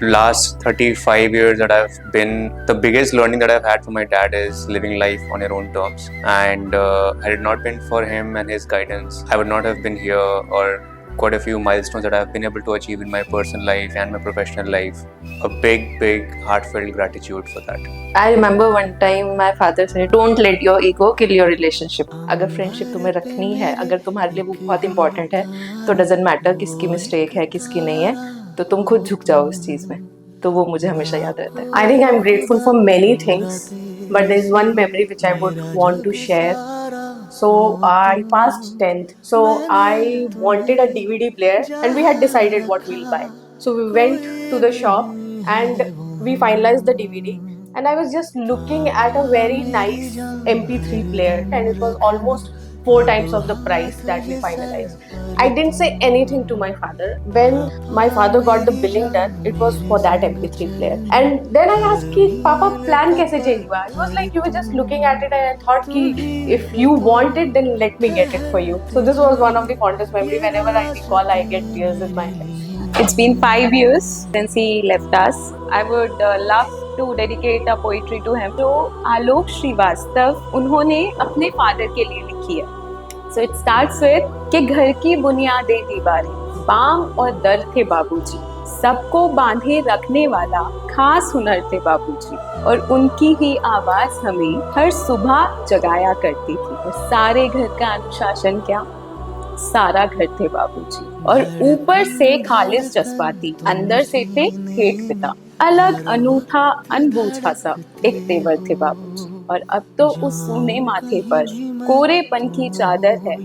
last 35 years that I've been, the biggest learning that I've had from my dad is living life on your own terms. And had it not been for him and his guidance, I would not have been here, or quite a few milestones that I've been able to achieve in my personal life and my professional life. A big heartfelt gratitude for that. I remember one time my father said, "Don't let your ego kill your relationship." अगर friendship तुम्हें रखनी है, अगर तुम्हारे लिए वो बहुत important है, तो डजेंट मैटर किसकी मिस्टेक है किसकी नहीं है, तो तुम खुद झुक जाओ उस चीज में. तो वो मुझे हमेशा याद रहता है. I think I'm grateful for many things, but there's one memory which I would want to share. So I passed 10th. So I wanted a DVD player and we had decided what we'll buy. So we went to the shop and we finalized the DVD. And I was just looking at a very nice MP3 player and it was almost 4 times of the price that we finalized. I didn't say anything to my father. When my father got the billing done, it was for that MP3 player. And then I asked ki, Papa, plan kaise change hua? It was like you were just looking at it and I thought ki if you want it, then let me get it for you. So this was one of the fondest memories. Whenever I recall, I get tears in my eyes. It's been 5 years since he left us. I would love to dedicate a poetry to him. जो आलोक श्रीवास्तव उन्होंने अपने father के लिए लिखी है. So it starts with कि घर की बुनियादें दीवारें, बाम और दर थे बाबूजी, सबको बांधे रखने वाला खास हुनर थे बाबूजी, और उनकी ही आवाज हमें हर सुबह जगाया करती थी. और सारे घर का अनुशासन क्या, सारा घर थे बाबूजी, और ऊपर से खालिस जज्बाती, अंदर से थे ठेठ पिता. अलग अनूठा अनबूझा सा एक तेवर थे बाबूजी. और अब तो उस सूने माथे पर कोरेपन की चादर है,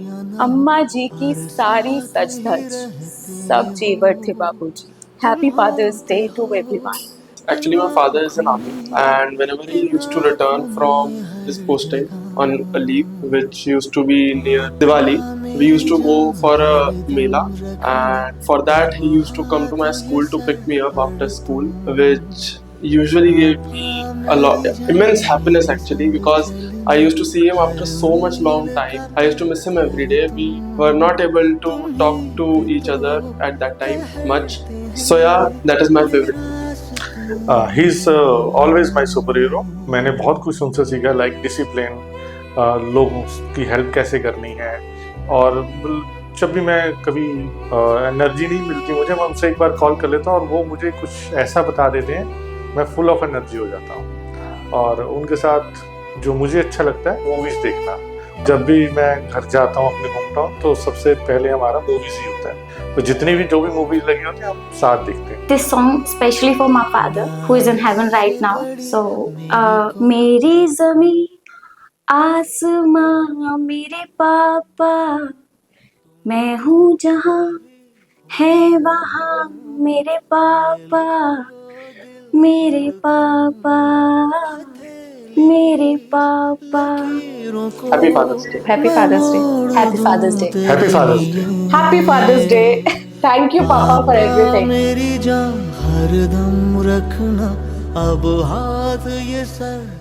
अम्मा जी की सारी सज धज, सब जेवर थे बाबूजी. Happy Father's Day to everyone. Actually, my father is an army, and whenever he used to return from his posting on a leave, which used to be near Diwali, we used to go for a mela, and for that he used to come to my school to pick me up after school, which usually gave me a lot immense happiness actually, because I used to see him after so much long time. I used to miss him every day. We were not able to talk to each other at that time much. So yeah, that is my favorite. He is always my super hero. मैंने बहुत कुछ उनसे सीखा, like discipline, लोगों की help कैसे करनी है. और जब भी मैं कभी एनर्जी नहीं मिलती मुझे, मैं उनसे एक बार कॉल कर लेता हूँ और वो मुझे कुछ ऐसा बता देते हैं, मैं फुल ऑफ एनर्जी हो जाता हूँ. और उनके साथ जो मुझे अच्छा लगता है मूवीज़ देखना. जब भी मैं घर जाता हूँ अपने होम टाउन, तो सबसे पहले हमारा मूवीज़ ही होता है. तो जितनी भी जो भी मूवीज लगी होती हैं हम साथ देखते हैं. This song especially for my father who is in heaven right now. So मेरी ज़मीं आसमां मेरे पापा, मैं हूँ जहाँ है वहाँ मेरे पापा, मेरे पापा, मेरे पापा. Happy Father's Day. Happy Father's Day. Happy Father's Day. Happy Father's Day. Happy Father's Day. Thank you, Papa, for everything. मेरी जान हरदम रखना, अब हाथ ये सर